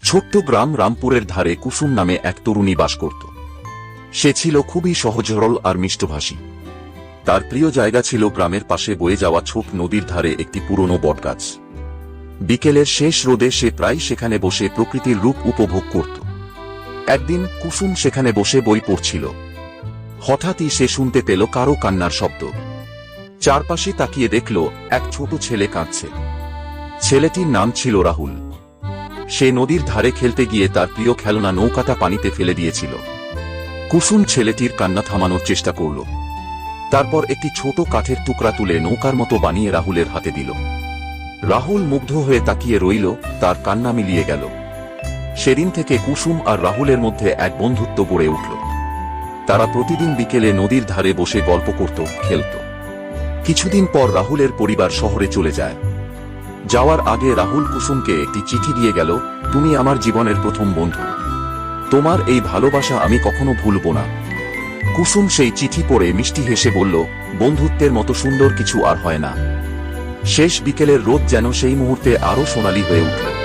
ছোট্ট গ্রাম রামপুরের ধারে কুসুম নামে এক তরুণী বাস করত। সে ছিল খুবই সহজ সরল আর মিষ্টভাষী। তার প্রিয় জায়গা ছিল গ্রামের পাশে বয়ে যাওয়া ছোট নদীর ধারে একটি পুরনো বটগাছ। বিকেলের শেষ রোদে সে প্রায় সেখানে বসে প্রকৃতির রূপ উপভোগ করত। একদিন কুসুম সেখানে বসে বই পড়ছিল। হঠাৎই সে শুনতে পেল কারো কান্নার শব্দ। চারপাশে তাকিয়ে দেখল এক ছোট ছেলে কাঁদছে। ছেলেটির নাম ছিল রাহুল। সে নদীর ধারে খেলতে গিয়ে তার প্রিয় খেলনা নৌকাটা পানিতে ফেলে দিয়েছিল। কুসুম ছেলেটির কান্না থামানোর চেষ্টা করল। তারপর একটি ছোট কাঠের টুকরা তুলে নৌকার মতো বানিয়ে রাহুলের হাতে দিল। রাহুল মুগ্ধ হয়ে তাকিয়ে রইল, তার কান্না মিলিয়ে গেল। সেদিন থেকে কুসুম আর রাহুলের মধ্যে এক বন্ধুত্ব গড়ে উঠল। তারা প্রতিদিন বিকেলে নদীর ধারে বসে গল্প করত, খেলত। কিছুদিন পর রাহুলের পরিবার শহরে চলে যায়। যাওয়ার আগে রাহুল কুসুমকে একটি চিঠি দিয়ে গেল, তুমি আমার জীবনের প্রথম বন্ধু। তোমার এই ভালোবাসা আমি কখনো ভুলব না। কুসুম সেই চিঠি পড়ে মিষ্টি হেসে বলল, বন্ধুত্বের মতো সুন্দর কিছু আর হয় না। শেষ বিকেলের রোদ যেন সেই মুহূর্তে আরো সোনালী হয়ে উঠল।